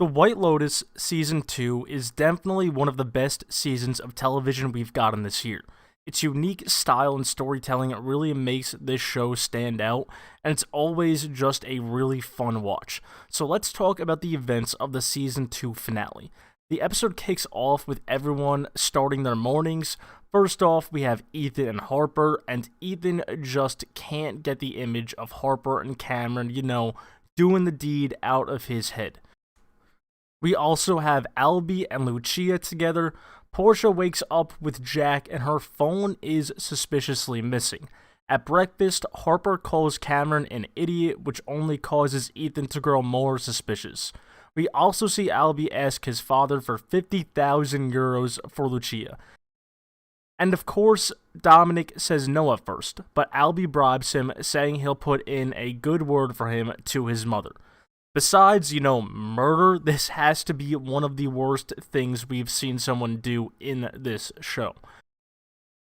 The White Lotus Season 2 is definitely one of the best seasons of television we've gotten this year. Its unique style and storytelling really makes this show stand out, and it's always just a really fun watch. So let's talk about the events of the Season 2 finale. The episode kicks off with everyone starting their mornings. First off, we have Ethan and Harper, and Ethan just can't get the image of Harper and Cameron, doing the deed out of his head. We also have Albie and Lucia together. Portia wakes up with Jack and her phone is suspiciously missing. At breakfast, Harper calls Cameron an idiot, which only causes Ethan to grow more suspicious. We also see Albie ask his father for 50,000 euros for Lucia. And of course, Dominic says no at first, but Albie bribes him, saying he'll put in a good word for him to his mother. Besides, murder, this has to be one of the worst things we've seen someone do in this show.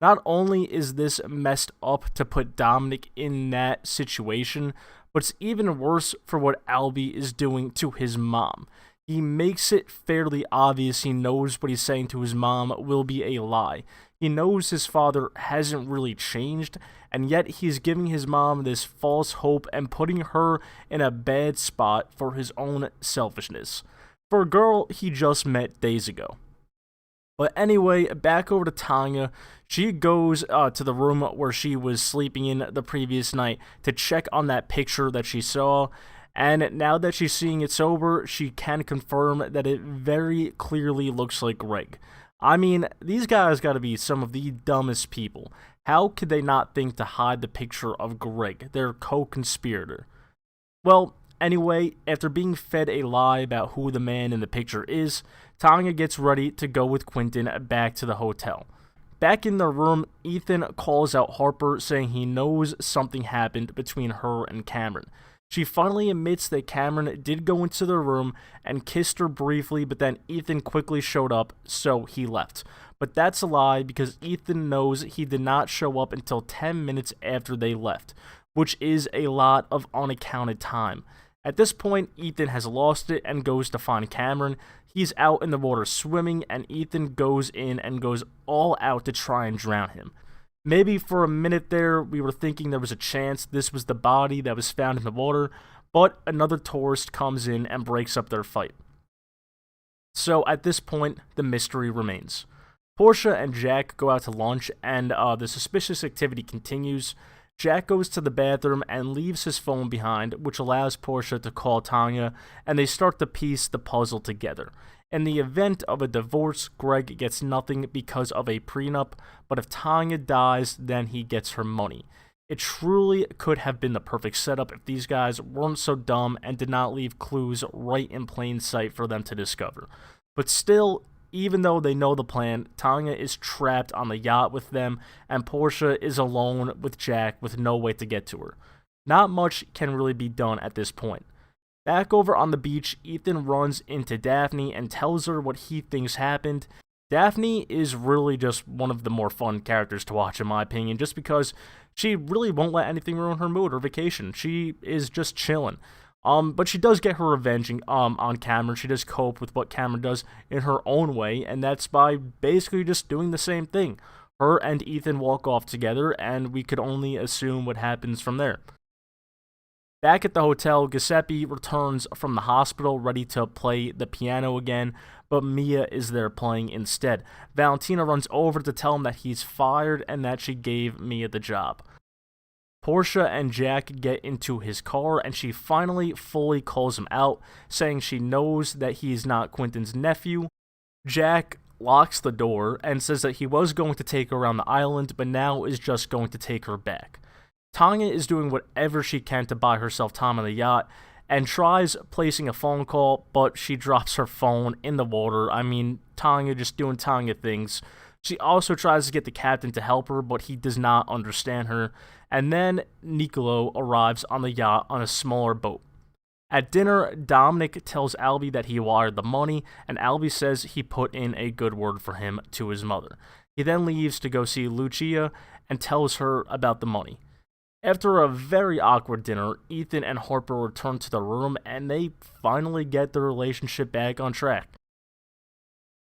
Not only is this messed up to put Dominic in that situation, but it's even worse for what Albie is doing to his mom. He makes it fairly obvious he knows what he's saying to his mom will be a lie. He knows his father hasn't really changed, and yet he's giving his mom this false hope and putting her in a bad spot for his own selfishness. For a girl he just met days ago. But anyway, back over to Tanya. She goes to the room where she was sleeping in the previous night to check on that picture that she saw. And now that she's seeing it sober, she can confirm that it very clearly looks like Greg. I mean, these guys gotta be some of the dumbest people. How could they not think to hide the picture of Greg, their co-conspirator? Well, anyway, after being fed a lie about who the man in the picture is, Tanya gets ready to go with Quentin back to the hotel. Back in the room, Ethan calls out Harper, saying he knows something happened between her and Cameron. She finally admits that Cameron did go into the room and kissed her briefly, but then Ethan quickly showed up, so he left. But that's a lie because Ethan knows he did not show up until 10 minutes after they left, which is a lot of unaccounted time. At this point, Ethan has lost it and goes to find Cameron. He's out in the water swimming, and Ethan goes in and goes all out to try and drown him. Maybe for a minute there, we were thinking there was a chance this was the body that was found in the water, but another tourist comes in and breaks up their fight. So at this point, the mystery remains. Portia and Jack go out to lunch, and the suspicious activity continues. Jack goes to the bathroom and leaves his phone behind, which allows Portia to call Tanya, and they start to piece the puzzle together. In the event of a divorce, Greg gets nothing because of a prenup, but if Tanya dies, then he gets her money. It truly could have been the perfect setup if these guys weren't so dumb and did not leave clues right in plain sight for them to discover. But still, even though they know the plan, Tanya is trapped on the yacht with them, and Portia is alone with Jack with no way to get to her. Not much can really be done at this point. Back over on the beach, Ethan runs into Daphne and tells her what he thinks happened. Daphne is really just one of the more fun characters to watch in my opinion, just because she really won't let anything ruin her mood or vacation. She is just chilling. But she does get her revenge on Cameron. She does cope with what Cameron does in her own way, and that's by basically just doing the same thing. Her and Ethan walk off together, and we could only assume what happens from there. Back at the hotel, Giuseppe returns from the hospital ready to play the piano again, but Mia is there playing instead. Valentina runs over to tell him that he's fired and that she gave Mia the job. Portia and Jack get into his car, and she finally fully calls him out, saying she knows that he's not Quentin's nephew. Jack locks the door and says that he was going to take her around the island, but now is just going to take her back. Tanya is doing whatever she can to buy herself time on the yacht, and tries placing a phone call, but she drops her phone in the water. I mean, Tanya just doing Tanya things. She also tries to get the captain to help her, but he does not understand her. And then Nicolo arrives on the yacht on a smaller boat. At dinner, Dominic tells Albie that he wired the money, and Albie says he put in a good word for him to his mother. He then leaves to go see Lucia and tells her about the money. After a very awkward dinner, Ethan and Harper return to the room and they finally get their relationship back on track.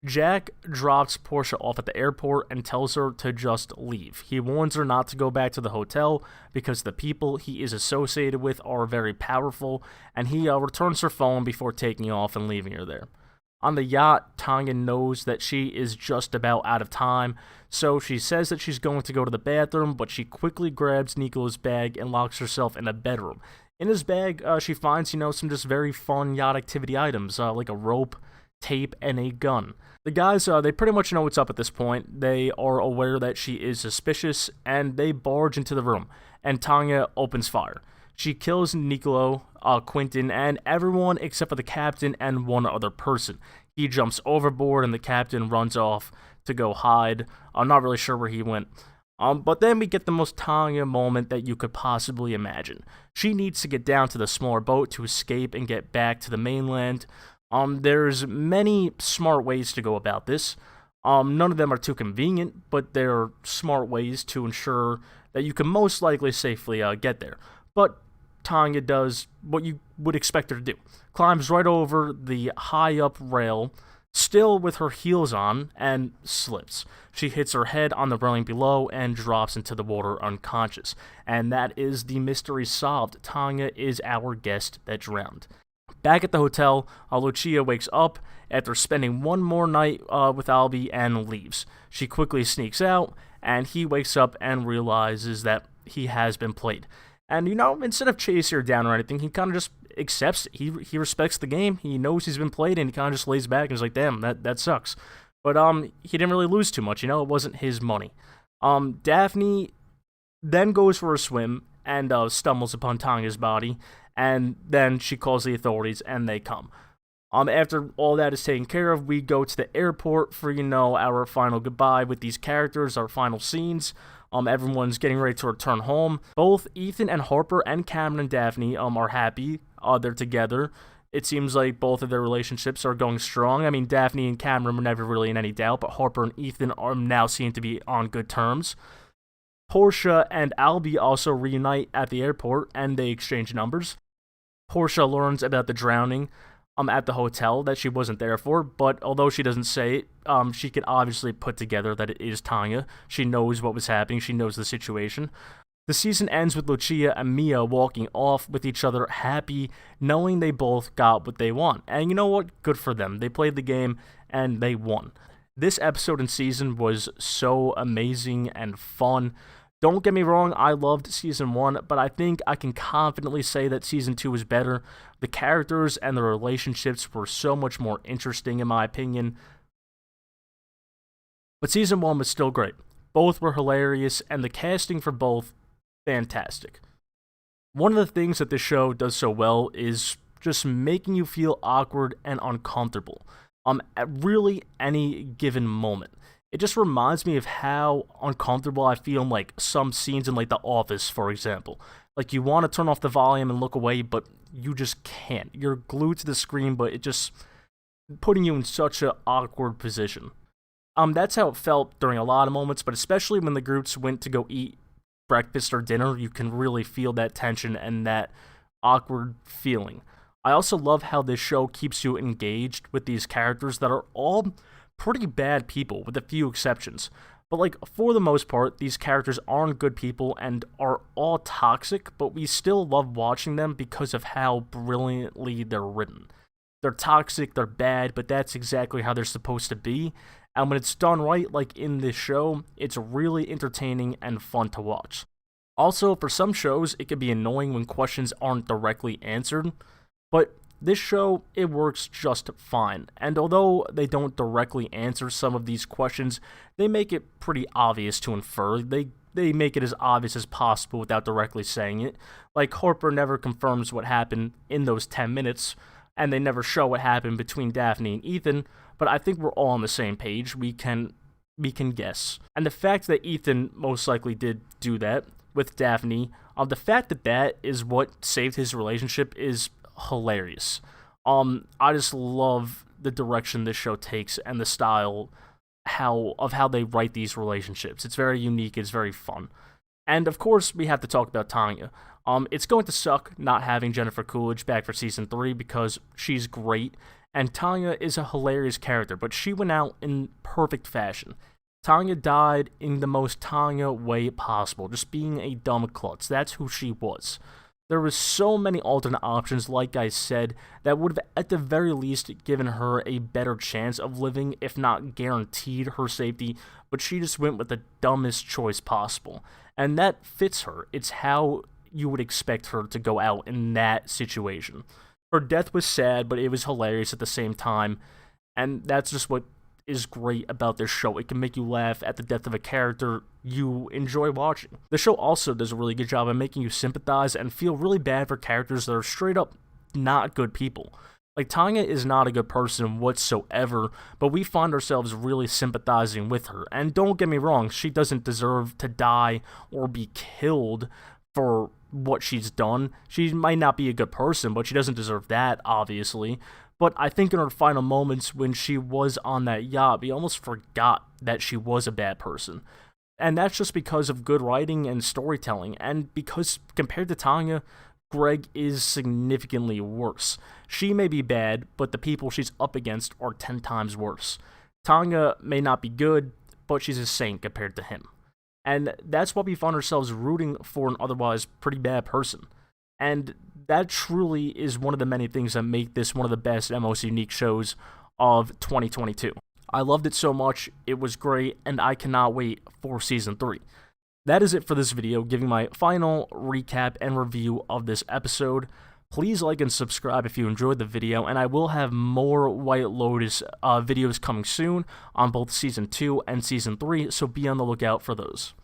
Jack drops Portia off at the airport and tells her to just leave. He warns her not to go back to the hotel because the people he is associated with are very powerful, and he returns her phone before taking off and leaving her there. On the yacht, Tanya knows that she is just about out of time, so she says that she's going to go to the bathroom, but she quickly grabs Nico's bag and locks herself in a bedroom. In his bag, she finds, some just very fun yacht activity items, like a rope, tape, and a gun. The guys, they pretty much know what's up at this point. They are aware that she is suspicious, and they barge into the room, and Tanya opens fire. She kills Nicolo, Quentin, and everyone except for the captain and one other person. He jumps overboard, and the captain runs off to go hide. I'm not really sure where he went. But then we get the most Tanya moment that you could possibly imagine. She needs to get down to the smaller boat to escape and get back to the mainland. There's many smart ways to go about this. None of them are too convenient, but there are smart ways to ensure that you can most likely safely get there. But Tanya does what you would expect her to do. Climbs right over the high-up rail, still with her heels on, and slips. She hits her head on the railing below and drops into the water unconscious. And that is the mystery solved. Tanya is our guest that drowned. Back at the hotel, Lucia wakes up after spending one more night with Albie and leaves. She quickly sneaks out, and he wakes up and realizes that he has been played. And, instead of chasing her down or anything, he kind of just accepts it. He respects the game. He knows he's been played, and he kind of just lays back and is like, damn, that sucks. But he didn't really lose too much, it wasn't his money. Daphne then goes for a swim and stumbles upon Tanya's body, and then she calls the authorities, and they come. After all that is taken care of, we go to the airport for, our final goodbye with these characters, our final scenes. Everyone's getting ready to return home. Both Ethan and Harper and Cameron and Daphne are happy. They're together. It seems like both of their relationships are going strong. I mean, Daphne and Cameron were never really in any doubt, but Harper and Ethan are now seen to be on good terms. Portia and Albie also reunite at the airport, and they exchange numbers. Portia learns about the drowning at the hotel that she wasn't there for, but although she doesn't say it, she can obviously put together that it is Tanya. She knows what was happening. She knows the situation. The season ends with Lucia and Mia walking off with each other, happy, knowing they both got what they want. And you know what? Good for them. They played the game, and they won. This episode and season was so amazing and fun. Don't get me wrong, I loved Season 1, but I think I can confidently say that Season 2 was better. The characters and the relationships were so much more interesting, in my opinion. But Season 1 was still great. Both were hilarious, and the casting for both, fantastic. One of the things that this show does so well is just making you feel awkward and uncomfortable at really any given moment. It just reminds me of how uncomfortable I feel in, like, some scenes in, like, The Office, for example. Like, you want to turn off the volume and look away, but you just can't. You're glued to the screen, but it just putting you in such an awkward position. That's how it felt during a lot of moments, but especially when the groups went to go eat breakfast or dinner, you can really feel that tension and that awkward feeling. I also love how this show keeps you engaged with these characters that are all pretty bad people, with a few exceptions. But, like, for the most part, these characters aren't good people and are all toxic, but we still love watching them because of how brilliantly they're written. They're toxic, they're bad, but that's exactly how they're supposed to be. And when it's done right, like in this show, it's really entertaining and fun to watch. Also, for some shows, it can be annoying when questions aren't directly answered, but this show, it works just fine, and although they don't directly answer some of these questions, they make it pretty obvious to infer. They make it as obvious as possible without directly saying it. Like, Harper never confirms what happened in those 10 minutes, and they never show what happened between Daphne and Ethan, but I think we're all on the same page. We can guess. And the fact that Ethan most likely did do that with Daphne, the fact that that is what saved his relationship is hilarious. I just love the direction this show takes and the style of how they write these relationships. It's very unique, it's very fun. And of course, we have to talk about Tanya. It's going to suck not having Jennifer Coolidge back for season 3 because she's great, and Tanya is a hilarious character, but she went out in perfect fashion. Tanya died in the most Tanya way possible, just being a dumb klutz. That's who she was. There was so many alternate options, like I said, that would have at the very least given her a better chance of living, if not guaranteed her safety, but she just went with the dumbest choice possible. And that fits her. It's how you would expect her to go out in that situation. Her death was sad, but it was hilarious at the same time, and that's just what is great about this show. It can make you laugh at the death of a character you enjoy watching. The show also does a really good job of making you sympathize and feel really bad for characters that are straight up not good people. Like, Tanya is not a good person whatsoever, but we find ourselves really sympathizing with her. And don't get me wrong, she doesn't deserve to die or be killed for what she's done. She might not be a good person, but she doesn't deserve that, obviously. But I think in her final moments when she was on that yacht, we almost forgot that she was a bad person. And that's just because of good writing and storytelling, and because compared to Tanya, Greg is significantly worse. She may be bad, but the people she's up against are 10 times worse. Tanya may not be good, but she's a saint compared to him. And that's why we find ourselves rooting for an otherwise pretty bad person. And that truly is one of the many things that make this one of the best and most unique shows of 2022. I loved it so much, it was great, and I cannot wait for season 3. That is it for this video, giving my final recap and review of this episode. Please like and subscribe if you enjoyed the video, and I will have more White Lotus videos coming soon on both Season 2 and Season 3, so be on the lookout for those.